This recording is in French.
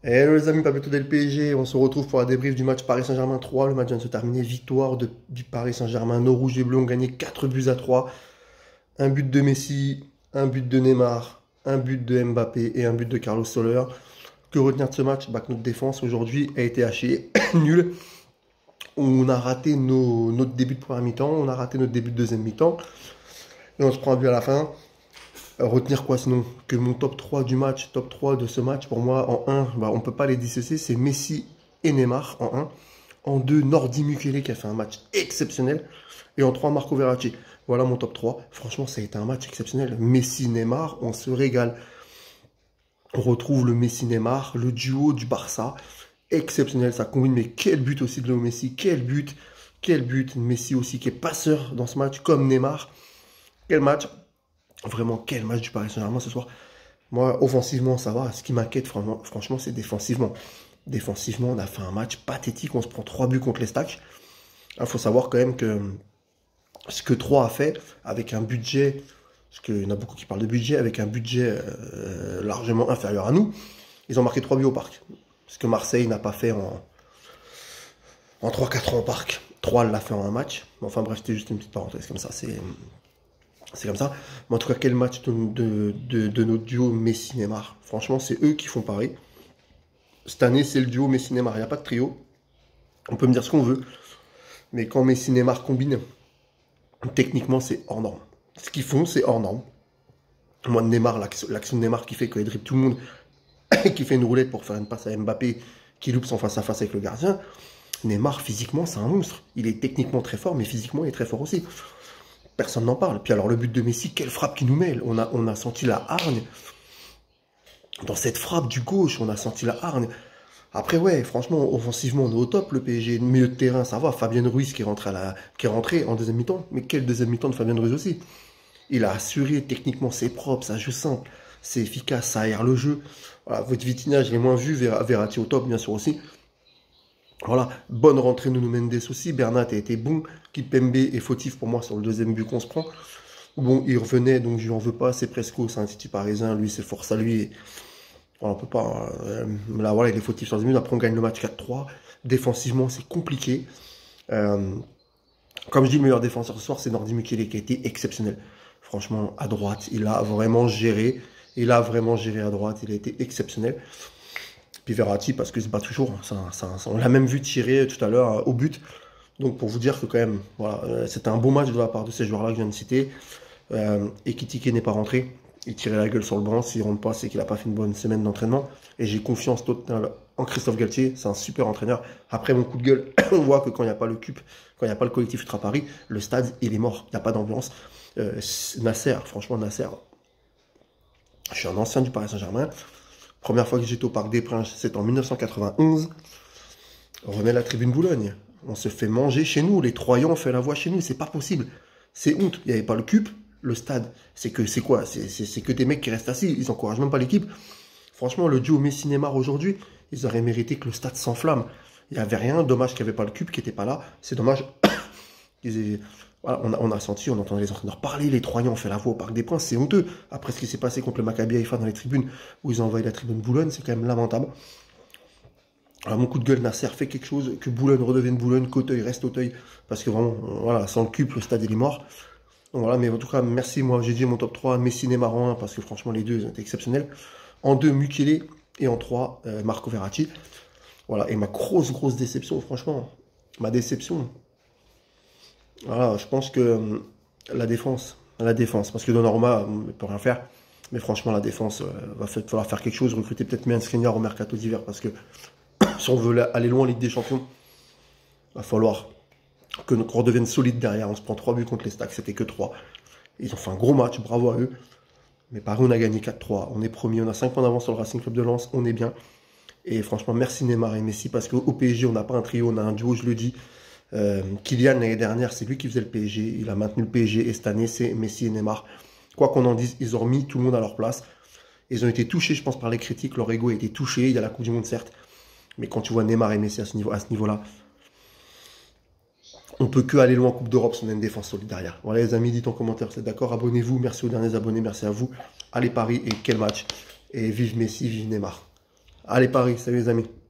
Hello les amis, Pablito del PSG, on se retrouve pour la débrief du match Paris Saint-Germain 3. Le match vient de se terminer, victoire du Paris Saint-Germain. Nos rouges et bleus ont gagné 4 buts à 3. Un but de Messi, un but de Neymar, un but de Mbappé et un but de Carlos Soler. Que retenir de ce match? Bah, que notre défense aujourd'hui a été hachée, nulle. On a raté notre début de première mi-temps, on a raté notre début de deuxième mi-temps. Et on se prend un but à la fin. Retenir quoi sinon? Que mon top 3 du match, top 3 de ce match, pour moi, en un, bah, on ne peut pas les dissocier, c'est Messi et Neymar en un. En 2, Nordi Mukele qui a fait un match exceptionnel. Et en 3, Marco Verratti. Voilà mon top 3. Franchement, ça a été un match exceptionnel. Messi, Neymar, on se régale. On retrouve le Messi-Neymar, le duo du Barça. Exceptionnel, ça combine. Mais quel but aussi de Léo Messi. Quel but. Quel but. Messi aussi qui est passeur dans ce match, comme Neymar. Quel match. Vraiment, quel match du Paris Saint-Germain ce soir. Moi, offensivement, ça va. Ce qui m'inquiète, franchement, c'est défensivement. Défensivement, on a fait un match pathétique. On se prend 3 buts contre les Stacks. Il faut savoir quand même que ce que 3 a fait, avec un budget, parce qu'il y en a beaucoup qui parlent de budget, avec un budget largement inférieur à nous, ils ont marqué 3 buts au parc. Ce que Marseille n'a pas fait en 3-4 ans au parc. 3 l'a fait en un match. Enfin bref, c'était juste une petite parenthèse comme ça. C'est comme ça. Mais en tout cas, quel match de notre duo Messi-Neymar. Franchement, c'est eux qui font Paris. Cette année, c'est le duo Messi-Neymar. Il n'y a pas de trio. On peut me dire ce qu'on veut. Mais quand Messi-Neymar combine, techniquement, c'est hors norme. Ce qu'ils font, c'est hors norme. Moi, Neymar, l'action de Neymar qui fait qu'il dribble tout le monde, qui fait une roulette pour faire une passe à Mbappé, qui loupe son face-à-face avec le gardien. Neymar, physiquement, c'est un monstre. Il est techniquement très fort, mais physiquement, il est très fort aussi. Personne n'en parle. Puis alors, le but de Messi, quelle frappe qui nous mêle. On a senti la hargne. Dans cette frappe du gauche, on a senti la hargne. Après, ouais, franchement, offensivement, on est au top, le PSG. Milieu de terrain, ça va. Fabien Ruiz qui est rentré en deuxième mi-temps. Mais quel deuxième mi-temps de Fabien Ruiz aussi. Il a assuré techniquement, c'est propre, ça joue simple, c'est efficace, ça aère le jeu. Voilà, votre Vitinha, je l'ai moins vu. Verratti au top, bien sûr aussi. Voilà, bonne rentrée Nuno Mendes aussi. Bernat a été bon. Kipembe est fautif pour moi sur le deuxième but qu'on se prend. Bon, il revenait, donc je lui en veux pas. C'est Presco, c'est un Titi parisien. Lui, c'est force à lui. Voilà, on peut pas. Là, voilà, il est fautif sur le deuxième but. Après, on gagne le match 4-3. Défensivement, c'est compliqué. Euh, Comme je dis, le meilleur défenseur ce soir, c'est Nordi Mukele qui a été exceptionnel. Franchement, à droite, il a vraiment géré. Il a vraiment géré à droite. Il a été exceptionnel. Puis Verratti, parce qu'il se bat toujours. On l'a même vu tirer tout à l'heure au but. Donc pour vous dire que quand même, voilà, c'était un bon match de la part de ces joueurs-là que je viens de citer. Ekitike n'est pas rentré. Il tirait la gueule sur le banc. S'il ne rentre pas, c'est qu'il n'a pas fait une bonne semaine d'entraînement. Et j'ai confiance totale en Christophe Galtier. C'est un super entraîneur. Après mon coup de gueule, on voit que quand il n'y a pas le CUP, quand il n'y a pas le collectif Ultra Paris, le stade, il est mort. Il n'y a pas d'ambiance. Nasser, franchement, Nasser, je suis un ancien du Paris Saint-Germain. Première fois que j'étais au Parc des Princes, c'est en 1991. On remet la tribune Boulogne. On se fait manger chez nous. Les Troyens ont fait la voix chez nous. C'est pas possible. C'est honte. Il n'y avait pas le CUP. Le stade, c'est quoi? C'est que des mecs qui restent assis. Ils encouragent même pas l'équipe. Franchement, le duo Messi-Neymar aujourd'hui, ils auraient mérité que le stade s'enflamme. Il n'y avait rien. Dommage qu'il n'y avait pas le CUP qui n'était pas là. C'est dommage. Voilà, on a senti, on entendait les entraîneurs parler, les Troyens ont fait la voix au Parc des Princes, c'est honteux. Après ce qui s'est passé contre le Maccabi Haïfa dans les tribunes, où ils ont envoyé la tribune Boulogne, c'est quand même lamentable. Alors mon coup de gueule, Nasser fait quelque chose, que Boulogne redevienne Boulogne, qu'Auteuil reste Auteuil, parce que vraiment, voilà, sans le CUP, le stade il est mort. Donc voilà, mais en tout cas, merci, moi j'ai dit mon top 3, Messi, Neymar en 1, parce que franchement les deux ils ont été exceptionnels. En 2, Mukele, et en 3, Marco Verratti. Voilà, et ma grosse déception, franchement, ma déception, voilà, je pense que la défense, parce que Donnarumma ne peut rien faire. Mais franchement, la défense, va falloir faire quelque chose, recruter peut-être Mien Skriniar au mercato d'hiver, parce que si on veut aller loin en Ligue des Champions, il va falloir qu'on redevienne solide derrière. On se prend 3 buts contre les Stacks, c'était que 3. Ils ont fait un gros match, bravo à eux. Mais Paris, on a gagné 4-3. On est premier, on a 5 points d'avance sur le Racing Club de Lens, on est bien. Et franchement, merci Neymar et Messi, parce qu'au PSG, on n'a pas un trio, on a un duo, je le dis. Kylian, l'année dernière, c'est lui qui faisait le PSG. Il a maintenu le PSG et cette année, c'est Messi et Neymar. Quoi qu'on en dise, ils ont remis tout le monde à leur place. Ils ont été touchés, je pense, par les critiques. Leur ego a été touché. Il y a la Coupe du Monde, certes. Mais quand tu vois Neymar et Messi à ce niveau-là, on peut que aller loin en Coupe d'Europe si on a une défense solide derrière. Voilà les amis, dites en commentaire, c'est d'accord. Abonnez-vous. Merci aux derniers abonnés. Merci à vous. Allez Paris et quel match. Et vive Messi, vive Neymar. Allez Paris, salut les amis.